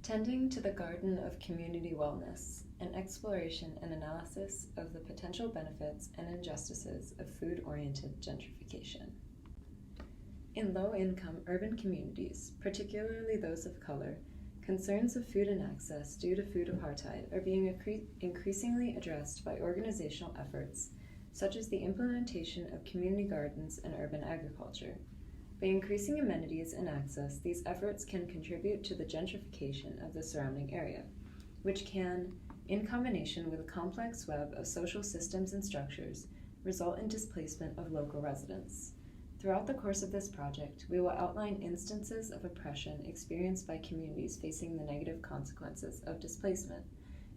Tending to the Garden of Community Wellness, an exploration and analysis of the potential benefits and injustices of food-oriented gentrification. In low-income urban communities, particularly those of color, concerns of food and access due to food apartheid are being increasingly addressed by organizational efforts, such as the implementation of community gardens and urban agriculture. By increasing amenities and access, these efforts can contribute to the gentrification of the surrounding area, which can, in combination with a complex web of social systems and structures, result in displacement of local residents. Throughout the course of this project, we will outline instances of oppression experienced by communities facing the negative consequences of displacement,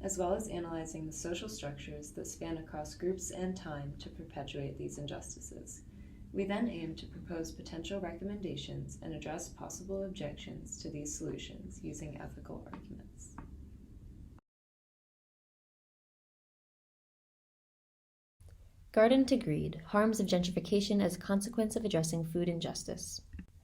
as well as analyzing the social structures that span across groups and time to perpetuate these injustices. We then aim to propose potential recommendations and address possible objections to these solutions using ethical arguments. Garden to Greed: Harms of Gentrification as a Consequence of Addressing Food Injustice.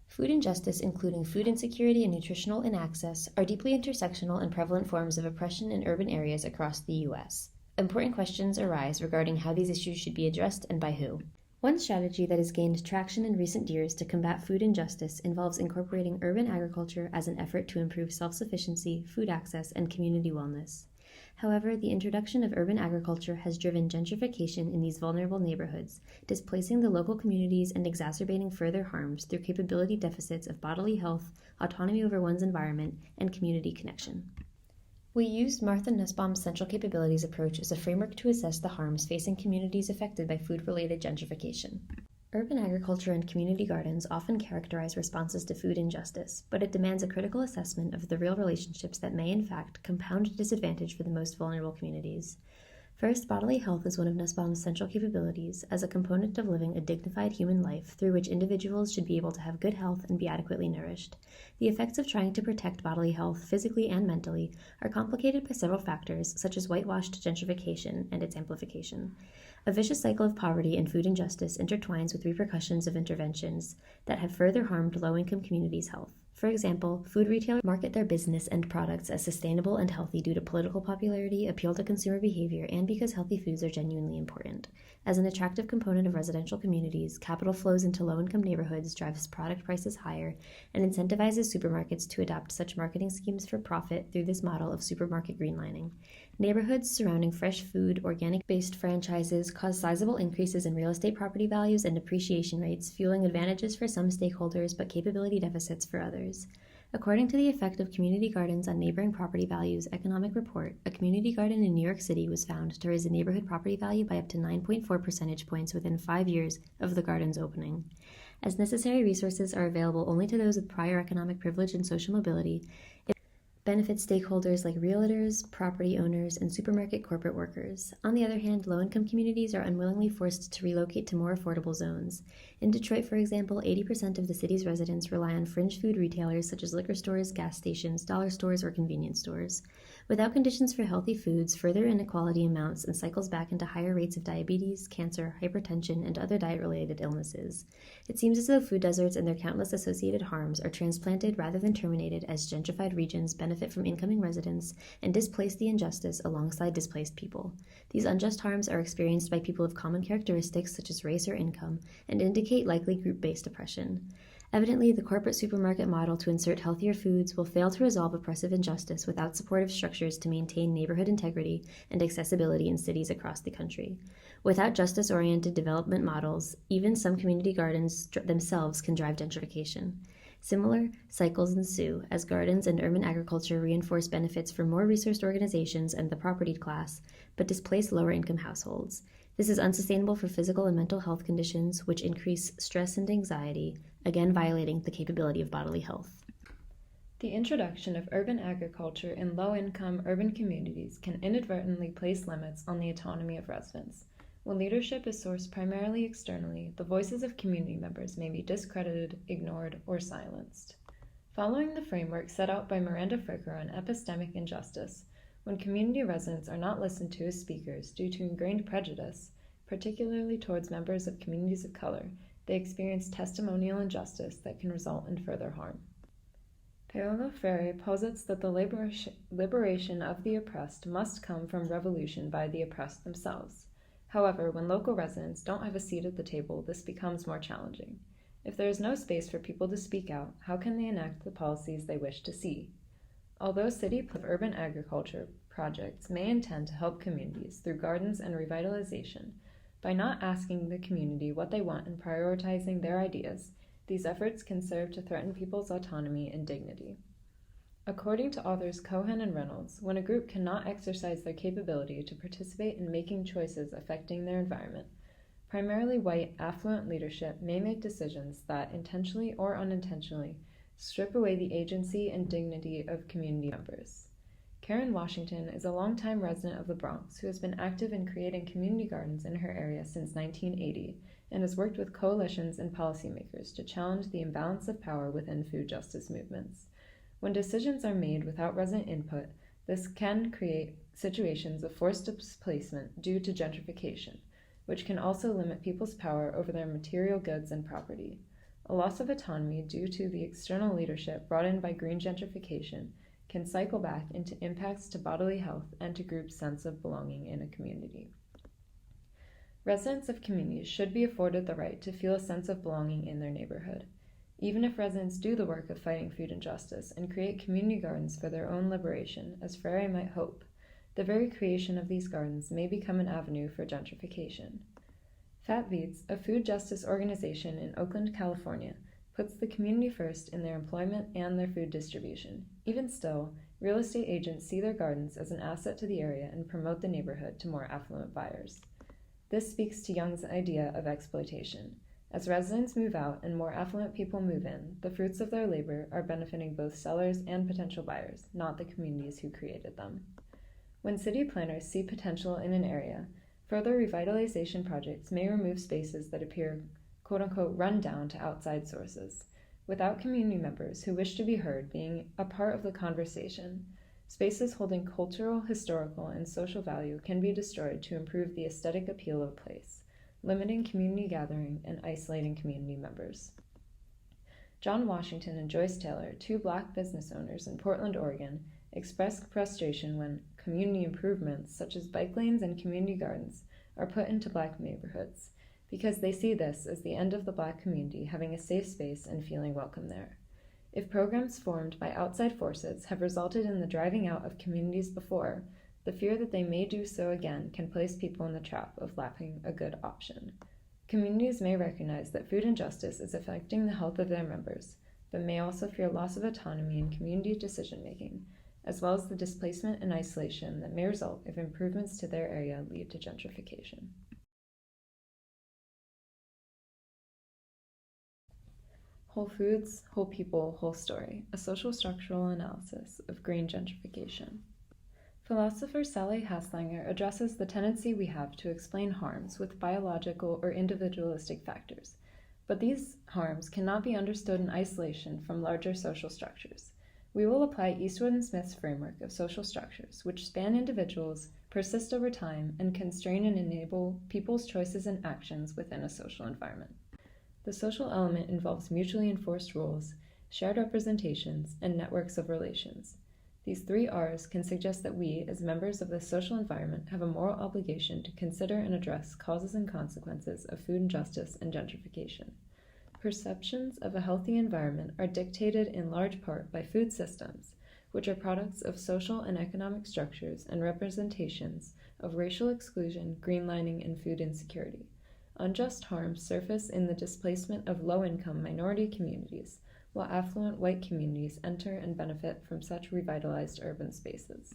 Food injustice, including food insecurity and nutritional inaccess, are deeply intersectional and prevalent forms of oppression in urban areas across the U.S. Important questions arise regarding how these issues should be addressed and by who. One strategy that has gained traction in recent years to combat food injustice involves incorporating urban agriculture as an effort to improve self-sufficiency, food access, and community wellness. However, the introduction of urban agriculture has driven gentrification in these vulnerable neighborhoods, displacing the local communities and exacerbating further harms through capability deficits of bodily health, autonomy over one's environment, and community connection. We used Martha Nussbaum's Central Capabilities approach as a framework to assess the harms facing communities affected by food-related gentrification. Urban agriculture and community gardens often characterize responses to food injustice, but it demands a critical assessment of the real relationships that may, in fact, compound disadvantage for the most vulnerable communities. First, bodily health is one of Nussbaum's central capabilities as a component of living a dignified human life through which individuals should be able to have good health and be adequately nourished. The effects of trying to protect bodily health, physically and mentally, are complicated by several factors, such as whitewashed gentrification and its amplification. A vicious cycle of poverty and food injustice intertwines with repercussions of interventions that have further harmed low-income communities' health. For example, food retailers market their business and products as sustainable and healthy due to political popularity, appeal to consumer behavior, and because healthy foods are genuinely important. As an attractive component of residential communities, capital flows into low-income neighborhoods drives product prices higher and incentivizes supermarkets to adopt such marketing schemes for profit through this model of supermarket greenlining. Neighborhoods surrounding fresh food, organic-based franchises cause sizable increases in real estate property values and appreciation rates, fueling advantages for some stakeholders but capability deficits for others. According to the Effect of Community Gardens on Neighboring Property Values economic report, a community garden in New York City was found to raise a neighborhood property value by up to 9.4 percentage points within 5 years of the garden's opening. As necessary resources are available only to those with prior economic privilege and social mobility, it benefits stakeholders like realtors, property owners, and supermarket corporate workers. On the other hand, low-income communities are unwillingly forced to relocate to more affordable zones. In Detroit, for example, 80% of the city's residents rely on fringe food retailers such as liquor stores, gas stations, dollar stores, or convenience stores. Without conditions for healthy foods, further inequality amounts and cycles back into higher rates of diabetes, cancer, hypertension, and other diet-related illnesses. It seems as though food deserts and their countless associated harms are transplanted rather than terminated as gentrified regions benefit from incoming residents and displace the injustice alongside displaced people. These unjust harms are experienced by people of common characteristics such as race or income and indicate likely group-based oppression. Evidently, the corporate supermarket model to insert healthier foods will fail to resolve oppressive injustice without supportive structures to maintain neighborhood integrity and accessibility in cities across the country. Without justice-oriented development models, even some community gardens themselves can drive gentrification. Similar cycles ensue as gardens and urban agriculture reinforce benefits for more resourced organizations and the propertied class, but displace lower-income households. This is unsustainable for physical and mental health conditions, which increase stress and anxiety, again violating the capability of bodily health. The introduction of urban agriculture in low-income urban communities can inadvertently place limits on the autonomy of residents. When leadership is sourced primarily externally, the voices of community members may be discredited, ignored, or silenced. Following the framework set out by Miranda Fricker on epistemic injustice, when community residents are not listened to as speakers due to ingrained prejudice, particularly towards members of communities of color, they experience testimonial injustice that can result in further harm. Paulo Freire posits that the liberation of the oppressed must come from revolution by the oppressed themselves. However, when local residents don't have a seat at the table, this becomes more challenging. If there is no space for people to speak out, how can they enact the policies they wish to see? Although city of urban agriculture projects may intend to help communities through gardens and revitalization, by not asking the community what they want and prioritizing their ideas, these efforts can serve to threaten people's autonomy and dignity. According to authors Cohen and Reynolds, when a group cannot exercise their capability to participate in making choices affecting their environment, primarily white, affluent leadership may make decisions that, intentionally or unintentionally, strip away the agency and dignity of community members. Karen Washington is a longtime resident of the Bronx who has been active in creating community gardens in her area since 1980 and has worked with coalitions and policymakers to challenge the imbalance of power within food justice movements. When decisions are made without resident input, this can create situations of forced displacement due to gentrification, which can also limit people's power over their material goods and property. A loss of autonomy due to the external leadership brought in by green gentrification can cycle back into impacts to bodily health and to groups' sense of belonging in a community. Residents of communities should be afforded the right to feel a sense of belonging in their neighborhood. Even if residents do the work of fighting food injustice and create community gardens for their own liberation, as Freire might hope, the very creation of these gardens may become an avenue for gentrification. Fat Beats, a food justice organization in Oakland, California, puts the community first in their employment and their food distribution. Even still, real estate agents see their gardens as an asset to the area and promote the neighborhood to more affluent buyers. This speaks to Young's idea of exploitation. As residents move out and more affluent people move in, the fruits of their labor are benefiting both sellers and potential buyers, not the communities who created them. When city planners see potential in an area, further revitalization projects may remove spaces that appear quote-unquote run down to outside sources, without community members who wish to be heard being a part of the conversation. Spaces holding cultural, historical, and social value can be destroyed to improve the aesthetic appeal of a place, limiting community gathering and isolating community members. John Washington and Joyce Taylor, two Black business owners in Portland, Oregon, expressed frustration when community improvements such as bike lanes and community gardens are put into Black neighborhoods, because they see this as the end of the Black community having a safe space and feeling welcome there. If programs formed by outside forces have resulted in the driving out of communities before, the fear that they may do so again can place people in the trap of lacking a good option. Communities may recognize that food injustice is affecting the health of their members, but may also fear loss of autonomy in community decision-making, as well as the displacement and isolation that may result if improvements to their area lead to gentrification. Whole Foods, Whole People, Whole Story, a social structural analysis of green gentrification. Philosopher Sally Haslanger addresses the tendency we have to explain harms with biological or individualistic factors, but these harms cannot be understood in isolation from larger social structures. We will apply Eastwood and Smith's framework of social structures, which span individuals, persist over time, and constrain and enable people's choices and actions within a social environment. The social element involves mutually enforced rules, shared representations, and networks of relations. These 3 R's can suggest that we, as members of the social environment, have a moral obligation to consider and address causes and consequences of food injustice and gentrification. Perceptions of a healthy environment are dictated in large part by food systems, which are products of social and economic structures and representations of racial exclusion, greenlining, and food insecurity. Unjust harms surface in the displacement of low-income minority communities, while affluent white communities enter and benefit from such revitalized urban spaces.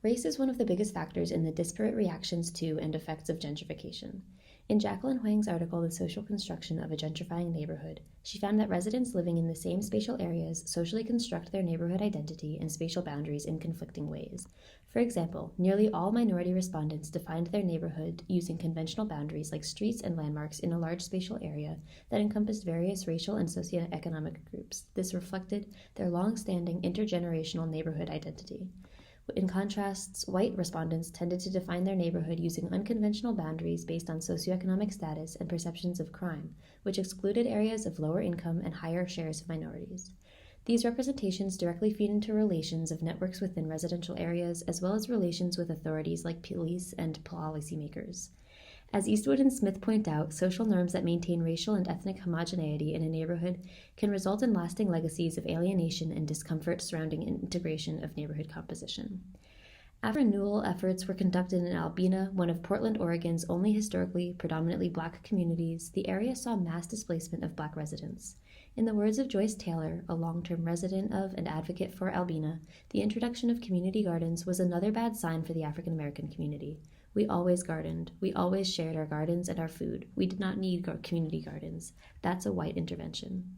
Race is one of the biggest factors in the disparate reactions to and effects of gentrification. In Jacqueline Huang's article, The Social Construction of a Gentrifying Neighborhood, she found that residents living in the same spatial areas socially construct their neighborhood identity and spatial boundaries in conflicting ways. For example, nearly all minority respondents defined their neighborhood using conventional boundaries like streets and landmarks in a large spatial area that encompassed various racial and socioeconomic groups. This reflected their long-standing intergenerational neighborhood identity. In contrast, white respondents tended to define their neighborhood using unconventional boundaries based on socioeconomic status and perceptions of crime, which excluded areas of lower income and higher shares of minorities. These representations directly feed into relations of networks within residential areas, as well as relations with authorities like police and policymakers. As Eastwood and Smith point out, social norms that maintain racial and ethnic homogeneity in a neighborhood can result in lasting legacies of alienation and discomfort surrounding integration of neighborhood composition. After renewal efforts were conducted in Albina, one of Portland, Oregon's only historically predominantly Black communities, the area saw mass displacement of Black residents. In the words of Joyce Taylor, a long-term resident of and advocate for Albina, the introduction of community gardens was another bad sign for the African American community. We always gardened. We always shared our gardens and our food. We did not need community gardens. That's a white intervention.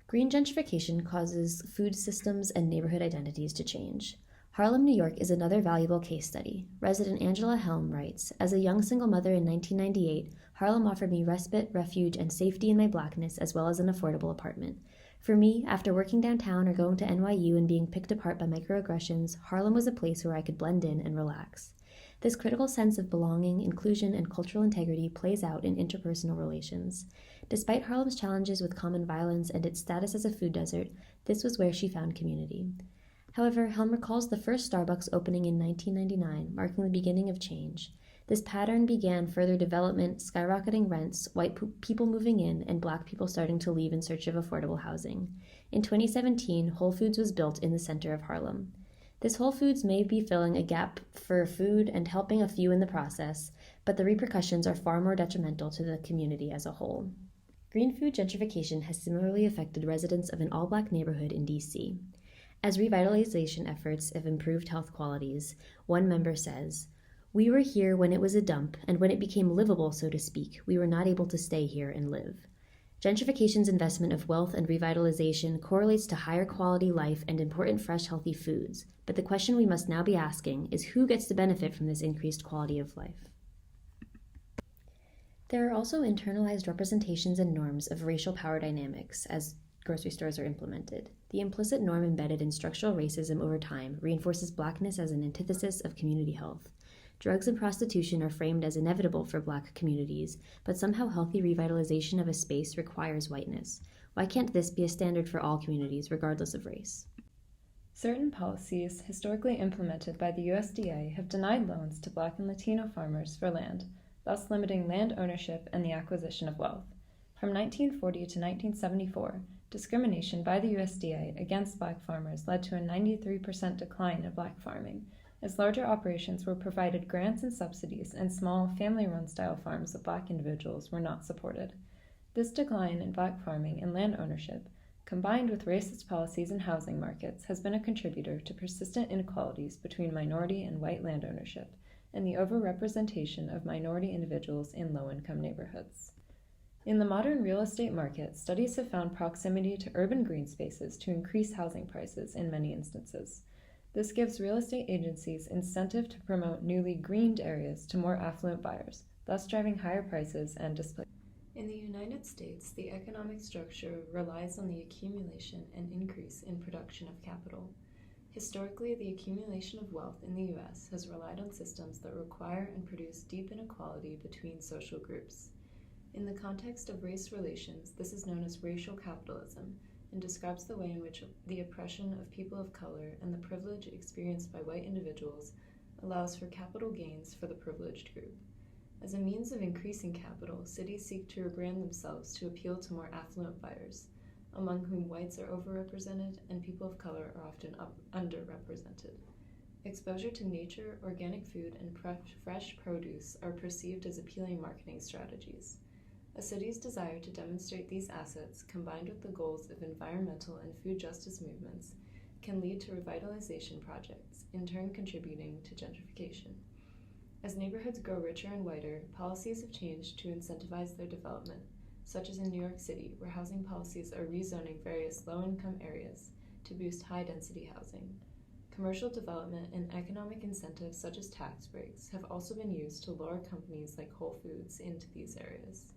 Green gentrification causes food systems and neighborhood identities to change. Harlem, New York is another valuable case study. Resident Angela Helm writes, "As a young single mother in 1998, Harlem offered me respite, refuge, and safety in my Blackness, as well as an affordable apartment. For me, after working downtown or going to NYU and being picked apart by microaggressions, Harlem was a place where I could blend in and relax." This critical sense of belonging, inclusion, and cultural integrity plays out in interpersonal relations. Despite Harlem's challenges with common violence and its status as a food desert, this was where she found community. However, Helm recalls the first Starbucks opening in 1999, marking the beginning of change. This pattern began further development, skyrocketing rents, white people moving in, and Black people starting to leave in search of affordable housing. In 2017, Whole Foods was built in the center of Harlem. This Whole Foods may be filling a gap for food and helping a few in the process, but the repercussions are far more detrimental to the community as a whole. Green food gentrification has similarly affected residents of an all-Black neighborhood in D.C. As revitalization efforts have improved health qualities, one member says, "We were here when it was a dump, and when it became livable, so to speak, we were not able to stay here and live." Gentrification's investment of wealth and revitalization correlates to higher quality life and important fresh, healthy foods. But the question we must now be asking is who gets to benefit from this increased quality of life? There are also internalized representations and norms of racial power dynamics as grocery stores are implemented. The implicit norm embedded in structural racism over time reinforces Blackness as an antithesis of community health. Drugs and prostitution are framed as inevitable for Black communities, but somehow healthy revitalization of a space requires whiteness. Why can't this be a standard for all communities, regardless of race? Certain policies historically implemented by the USDA have denied loans to Black and Latino farmers for land, thus limiting land ownership and the acquisition of wealth. From 1940 to 1974, discrimination by the USDA against Black farmers led to a 93% decline in Black farming, as larger operations were provided grants and subsidies, and small, family-run style farms of Black individuals were not supported. This decline in Black farming and land ownership, combined with racist policies in housing markets, has been a contributor to persistent inequalities between minority and white land ownership, and the overrepresentation of minority individuals in low-income neighborhoods. In the modern real estate market, studies have found proximity to urban green spaces to increase housing prices in many instances. This gives real estate agencies incentive to promote newly greened areas to more affluent buyers, thus driving higher prices and displacement. In the United States, the economic structure relies on the accumulation and increase in production of capital. Historically, the accumulation of wealth in the U.S. has relied on systems that require and produce deep inequality between social groups. In the context of race relations, this is known as racial capitalism, and describes the way in which the oppression of people of color and the privilege experienced by white individuals allows for capital gains for the privileged group. As a means of increasing capital, cities seek to rebrand themselves to appeal to more affluent buyers, among whom whites are overrepresented and people of color are often underrepresented. Exposure to nature, organic food, and fresh produce are perceived as appealing marketing strategies. A city's desire to demonstrate these assets, combined with the goals of environmental and food justice movements, can lead to revitalization projects, in turn contributing to gentrification. As neighborhoods grow richer and whiter, policies have changed to incentivize their development, such as in New York City, where housing policies are rezoning various low-income areas to boost high-density housing. Commercial development and economic incentives such as tax breaks have also been used to lure companies like Whole Foods into these areas.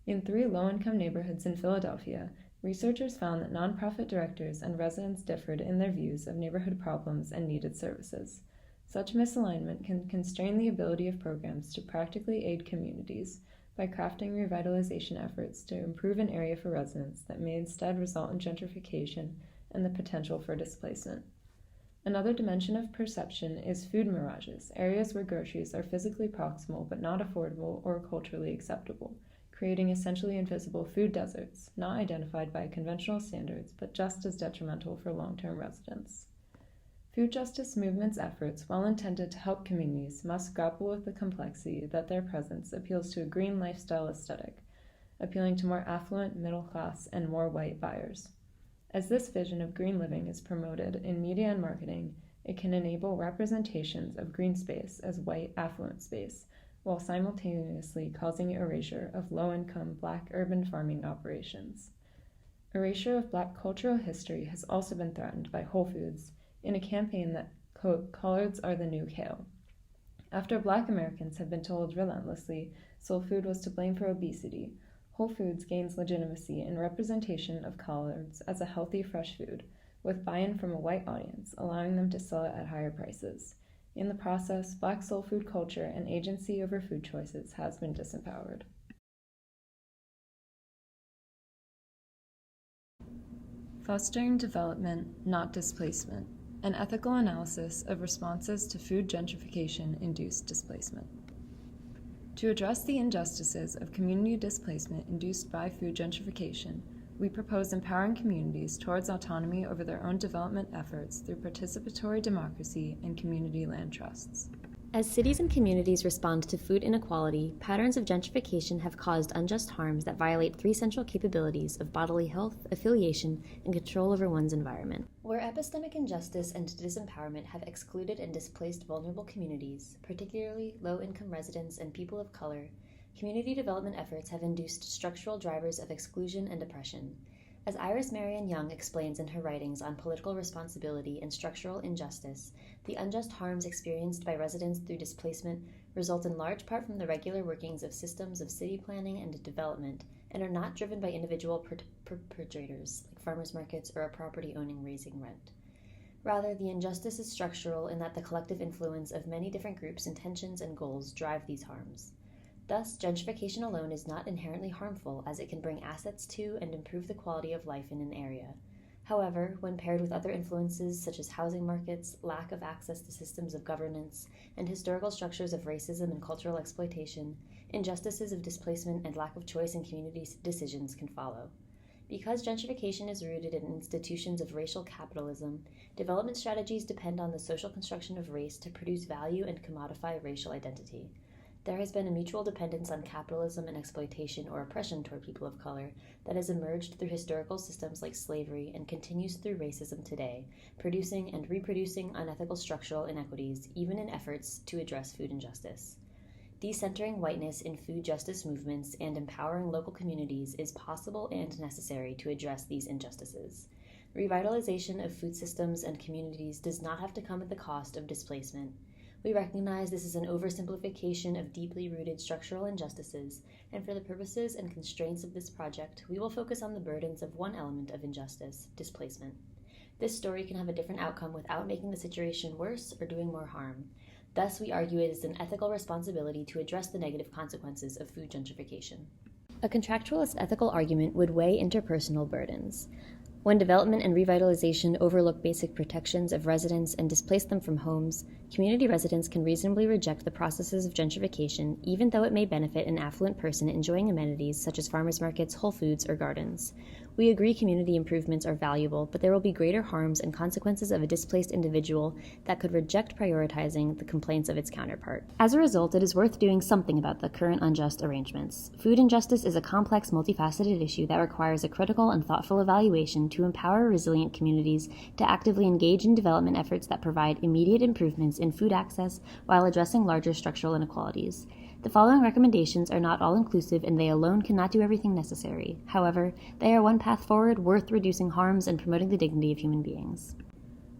In 3 low-income neighborhoods in Philadelphia, researchers found that nonprofit directors and residents differed in their views of neighborhood problems and needed services. Such misalignment can constrain the ability of programs to practically aid communities by crafting revitalization efforts to improve an area for residents that may instead result in gentrification and the potential for displacement. Another dimension of perception is food mirages, areas where groceries are physically proximal but not affordable or culturally acceptable, creating essentially invisible food deserts, not identified by conventional standards but just as detrimental for long-term residents. Food justice movement's efforts, while intended to help communities, must grapple with the complexity that their presence appeals to a green lifestyle aesthetic, appealing to more affluent, middle class, and more white buyers. As this vision of green living is promoted in media and marketing, it can enable representations of green space as white, affluent space, while simultaneously causing erasure of low-income Black urban farming operations. Erasure of Black cultural history has also been threatened by Whole Foods in a campaign that, quote, collards are the new kale. After Black Americans have been told relentlessly soul food was to blame for obesity, Whole Foods gains legitimacy in representation of collards as a healthy, fresh food, with buy-in from a white audience, allowing them to sell it at higher prices. In the process, Black soul food culture and agency over food choices has been disempowered. Fostering development, not displacement. An ethical analysis of responses to food gentrification-induced displacement. To address the injustices of community displacement induced by food gentrification, we propose empowering communities towards autonomy over their own development efforts through participatory democracy and community land trusts. As cities and communities respond to food inequality, patterns of gentrification have caused unjust harms that violate three central capabilities of bodily health, affiliation, and control over one's environment. Where epistemic injustice and disempowerment have excluded and displaced vulnerable communities, particularly low-income residents and people of color, community development efforts have induced structural drivers of exclusion and oppression. As Iris Marion Young explains in her writings on political responsibility and structural injustice, the unjust harms experienced by residents through displacement result in large part from the regular workings of systems of city planning and development, and are not driven by individual perpetrators, like farmers markets or a property owning raising rent. Rather, the injustice is structural in that the collective influence of many different groups' intentions and goals drive these harms. Thus, gentrification alone is not inherently harmful, as it can bring assets to and improve the quality of life in an area. However, when paired with other influences such as housing markets, lack of access to systems of governance, and historical structures of racism and cultural exploitation, injustices of displacement and lack of choice in community decisions can follow. Because gentrification is rooted in institutions of racial capitalism, development strategies depend on the social construction of race to produce value and commodify racial identity. There has been a mutual dependence on capitalism and exploitation or oppression toward people of color that has emerged through historical systems like slavery and continues through racism today, producing and reproducing unethical structural inequities, even in efforts to address food injustice. Decentering whiteness in food justice movements and empowering local communities is possible and necessary to address these injustices. Revitalization of food systems and communities does not have to come at the cost of displacement. We recognize this is an oversimplification of deeply rooted structural injustices, and for the purposes and constraints of this project, we will focus on the burdens of one element of injustice, displacement. This story can have a different outcome without making the situation worse or doing more harm. Thus, we argue it is an ethical responsibility to address the negative consequences of food gentrification. A contractualist ethical argument would weigh interpersonal burdens. When development and revitalization overlook basic protections of residents and displace them from homes, community residents can reasonably reject the processes of gentrification, even though it may benefit an affluent person enjoying amenities such as farmers markets, Whole Foods, or gardens. We agree community improvements are valuable, but there will be greater harms and consequences of a displaced individual that could reject prioritizing the complaints of its counterpart. As a result, it is worth doing something about the current unjust arrangements. Food injustice is a complex, multifaceted issue that requires a critical and thoughtful evaluation to empower resilient communities to actively engage in development efforts that provide immediate improvements in food access while addressing larger structural inequalities. The following recommendations are not all-inclusive, and they alone cannot do everything necessary. However, they are one path forward worth reducing harms and promoting the dignity of human beings.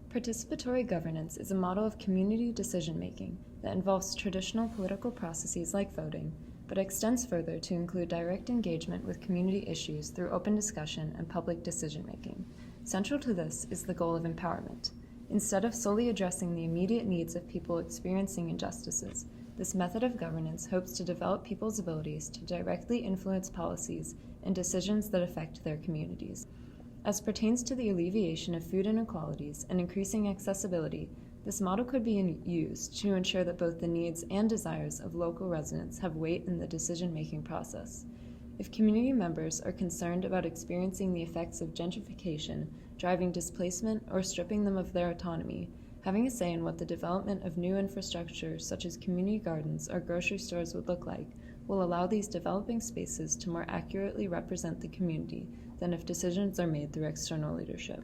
Participatory governance is a model of community decision-making that involves traditional political processes like voting, but extends further to include direct engagement with community issues through open discussion and public decision-making. Central to this is the goal of empowerment. Instead of solely addressing the immediate needs of people experiencing injustices, this method of governance hopes to develop people's abilities to directly influence policies and decisions that affect their communities. As pertains to the alleviation of food inequalities and increasing accessibility, this model could be used to ensure that both the needs and desires of local residents have weight in the decision-making process. If community members are concerned about experiencing the effects of gentrification, driving displacement, or stripping them of their autonomy, having a say in what the development of new infrastructure such as community gardens or grocery stores would look like will allow these developing spaces to more accurately represent the community than if decisions are made through external leadership.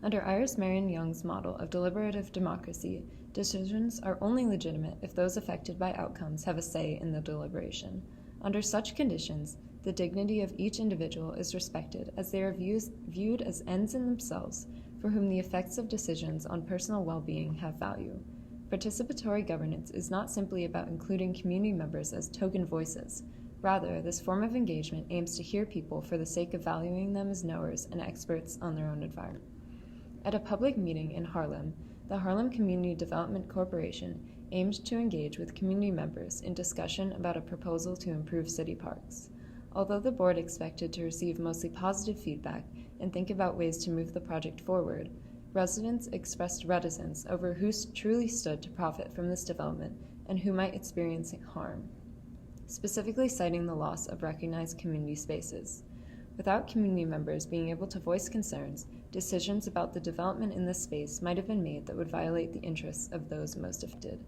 Under Iris Marion Young's model of deliberative democracy, decisions are only legitimate if those affected by outcomes have a say in the deliberation. Under such conditions, the dignity of each individual is respected as they are viewed as ends in themselves for whom the effects of decisions on personal well-being have value. Participatory governance is not simply about including community members as token voices. Rather, this form of engagement aims to hear people for the sake of valuing them as knowers and experts on their own environment. At a public meeting in Harlem, the Harlem Community Development Corporation aimed to engage with community members in discussion about a proposal to improve city parks. Although the board expected to receive mostly positive feedback and think about ways to move the project forward, residents expressed reticence over who truly stood to profit from this development and who might experience harm, specifically citing the loss of recognized community spaces. Without community members being able to voice concerns, decisions about the development in this space might have been made that would violate the interests of those most affected.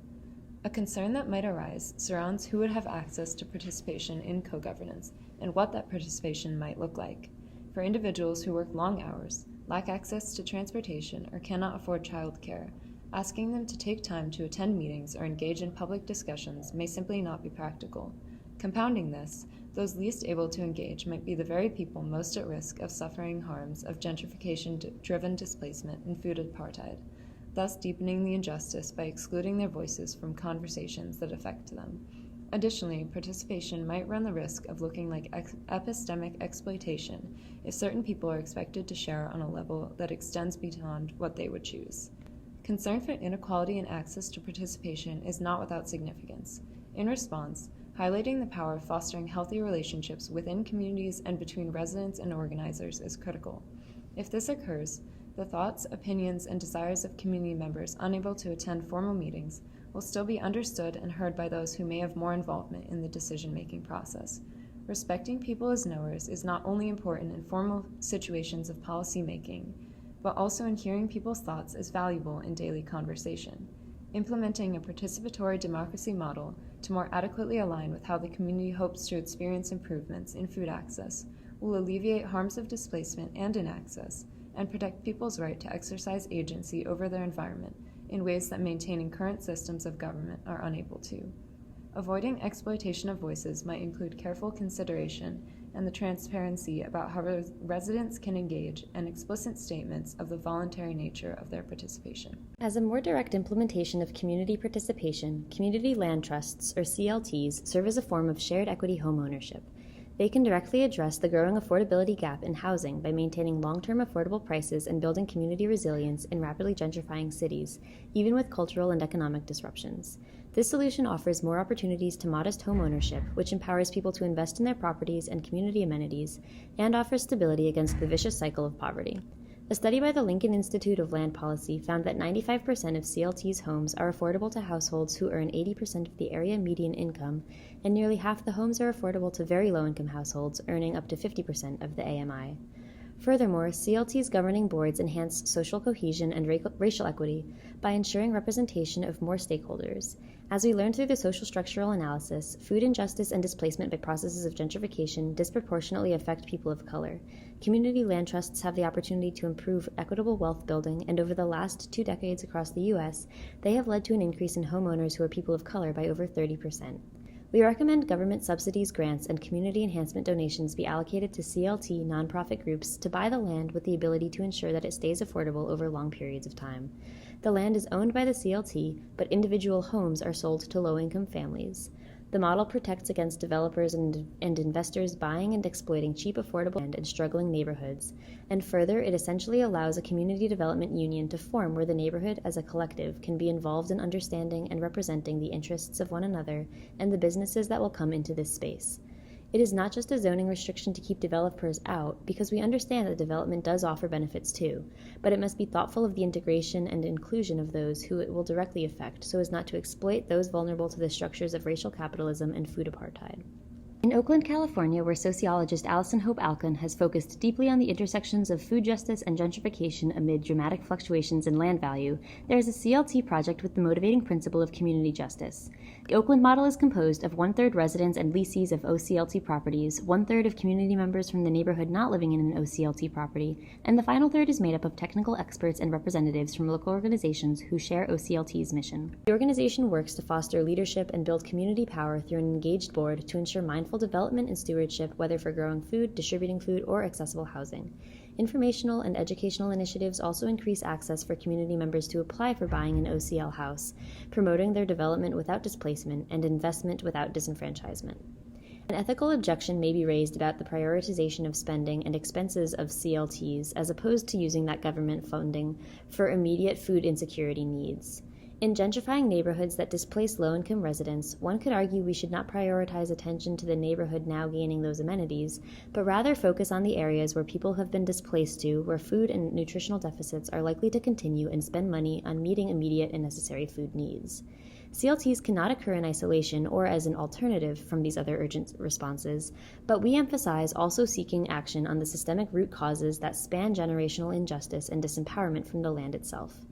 A concern that might arise surrounds who would have access to participation in co-governance and what that participation might look like. For individuals who work long hours, lack access to transportation, or cannot afford childcare, asking them to take time to attend meetings or engage in public discussions may simply not be practical. Compounding this, those least able to engage might be the very people most at risk of suffering harms of gentrification-driven displacement and food apartheid, thus deepening the injustice by excluding their voices from conversations that affect them. Additionally, participation might run the risk of looking like epistemic exploitation if certain people are expected to share on a level that extends beyond what they would choose. Concern for inequality in access to participation is not without significance. In response, highlighting the power of fostering healthy relationships within communities and between residents and organizers is critical. If this occurs, the thoughts, opinions, and desires of community members unable to attend formal meetings will still be understood and heard by those who may have more involvement in the decision-making process. Respecting people as knowers is not only important in formal situations of policy making, but also in hearing people's thoughts is valuable in daily conversation. Implementing a participatory democracy model to more adequately align with how the community hopes to experience improvements in food access will alleviate harms of displacement and inaccess and protect people's right to exercise agency over their environment in ways that maintaining current systems of government are unable to. Avoiding exploitation of voices might include careful consideration and the transparency about how residents can engage and explicit statements of the voluntary nature of their participation. As a more direct implementation of community participation, community land trusts, or CLTs, serve as a form of shared equity homeownership. They can directly address the growing affordability gap in housing by maintaining long-term affordable prices and building community resilience in rapidly gentrifying cities, even with cultural and economic disruptions. This solution offers more opportunities to modest home ownership, which empowers people to invest in their properties and community amenities, and offers stability against the vicious cycle of poverty. A study by the Lincoln Institute of Land Policy found that 95% of CLT's homes are affordable to households who earn 80% of the area median income, and nearly half the homes are affordable to very low-income households earning up to 50% of the AMI. Furthermore, CLT's governing boards enhance social cohesion and racial equity by ensuring representation of more stakeholders. As we learned through the social structural analysis, food injustice and displacement by processes of gentrification disproportionately affect people of color. Community land trusts have the opportunity to improve equitable wealth building, and over the last 2 decades across the U.S., they have led to an increase in homeowners who are people of color by over 30%. We recommend government subsidies, grants, and community enhancement donations be allocated to CLT nonprofit groups to buy the land with the ability to ensure that it stays affordable over long periods of time. The land is owned by the CLT, but individual homes are sold to low-income families. The model protects against developers and investors buying and exploiting cheap, affordable land in struggling neighborhoods, and further, it essentially allows a community development union to form where the neighborhood as a collective can be involved in understanding and representing the interests of one another and the businesses that will come into this space. It is not just a zoning restriction to keep developers out, because we understand that development does offer benefits too, but it must be thoughtful of the integration and inclusion of those who it will directly affect so as not to exploit those vulnerable to the structures of racial capitalism and food apartheid. In Oakland, California, where sociologist Allison Hope Alkin has focused deeply on the intersections of food justice and gentrification amid dramatic fluctuations in land value, there is a CLT project with the motivating principle of community justice. The Oakland model is composed of 1/3 residents and lessees of OCLT properties, 1/3 of community members from the neighborhood not living in an OCLT property, and the final third is made up of technical experts and representatives from local organizations who share OCLT's mission. The organization works to foster leadership and build community power through an engaged board to ensure mindful development and stewardship, whether for growing food, distributing food, or accessible housing. Informational and educational initiatives also increase access for community members to apply for buying an OCL house, promoting their development without displacement and investment without disenfranchisement. An ethical objection may be raised about the prioritization of spending and expenses of CLTs as opposed to using that government funding for immediate food insecurity needs. In gentrifying neighborhoods that displace low-income residents, one could argue we should not prioritize attention to the neighborhood now gaining those amenities, but rather focus on the areas where people have been displaced to, where food and nutritional deficits are likely to continue, and spend money on meeting immediate and necessary food needs. CLTs cannot occur in isolation or as an alternative from these other urgent responses, but we emphasize also seeking action on the systemic root causes that span generational injustice and disempowerment from the land itself.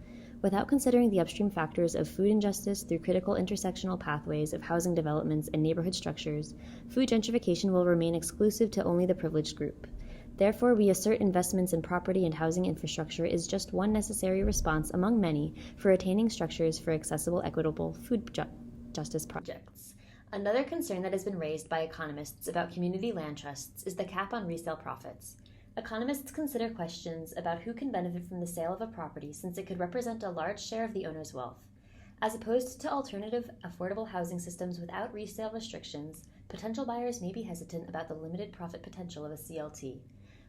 Without considering the upstream factors of food injustice through critical intersectional pathways of housing developments and neighborhood structures, food gentrification will remain exclusive to only the privileged group. Therefore, we assert investments in property and housing infrastructure is just one necessary response among many for attaining structures for accessible, equitable food justice projects. Another concern that has been raised by economists about community land trusts is the cap on resale profits. Economists consider questions about who can benefit from the sale of a property since it could represent a large share of the owner's wealth. As opposed to alternative, affordable housing systems without resale restrictions, potential buyers may be hesitant about the limited profit potential of a CLT.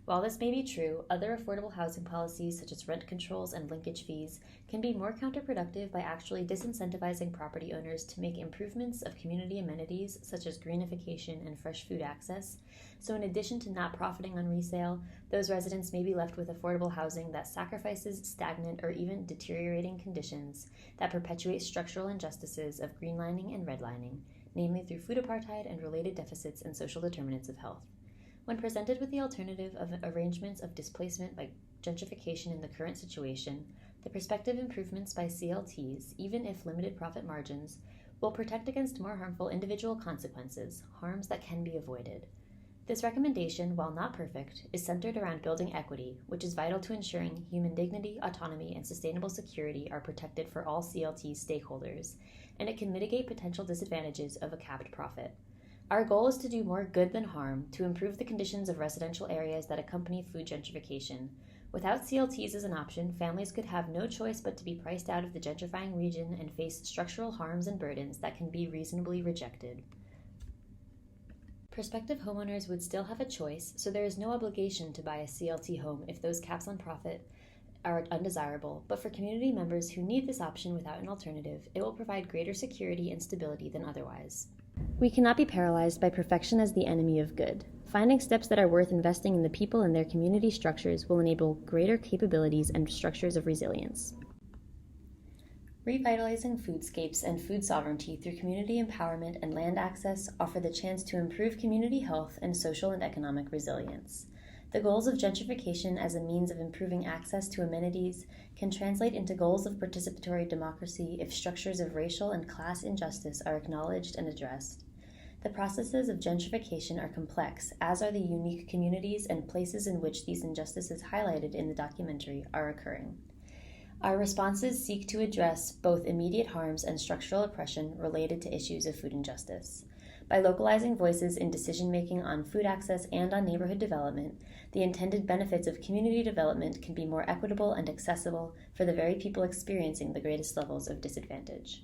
While this may be true, other affordable housing policies such as rent controls and linkage fees can be more counterproductive by actually disincentivizing property owners to make improvements of community amenities such as greenification and fresh food access. So in addition to not profiting on resale, those residents may be left with affordable housing that sacrifices stagnant or even deteriorating conditions that perpetuate structural injustices of greenlining and redlining, namely through food apartheid and related deficits and social determinants of health. When presented with the alternative of arrangements of displacement by gentrification in the current situation, the prospective improvements by CLTs, even if limited profit margins, will protect against more harmful individual consequences, harms that can be avoided. This recommendation, while not perfect, is centered around building equity, which is vital to ensuring human dignity, autonomy, and sustainable security are protected for all CLT stakeholders, and it can mitigate potential disadvantages of a capped profit. Our goal is to do more good than harm, to improve the conditions of residential areas that accompany food gentrification. Without CLTs as an option, families could have no choice but to be priced out of the gentrifying region and face structural harms and burdens that can be reasonably rejected. Prospective homeowners would still have a choice, so there is no obligation to buy a CLT home if those caps on profit are undesirable, but for community members who need this option without an alternative, it will provide greater security and stability than otherwise. We cannot be paralyzed by perfection as the enemy of good. Finding steps that are worth investing in the people and their community structures will enable greater capabilities and structures of resilience. Revitalizing foodscapes and food sovereignty through community empowerment and land access offer the chance to improve community health and social and economic resilience. The goals of gentrification as a means of improving access to amenities can translate into goals of participatory democracy if structures of racial and class injustice are acknowledged and addressed. The processes of gentrification are complex, as are the unique communities and places in which these injustices highlighted in the documentary are occurring. Our responses seek to address both immediate harms and structural oppression related to issues of food injustice. By localizing voices in decision-making on food access and on neighborhood development, the intended benefits of community development can be more equitable and accessible for the very people experiencing the greatest levels of disadvantage.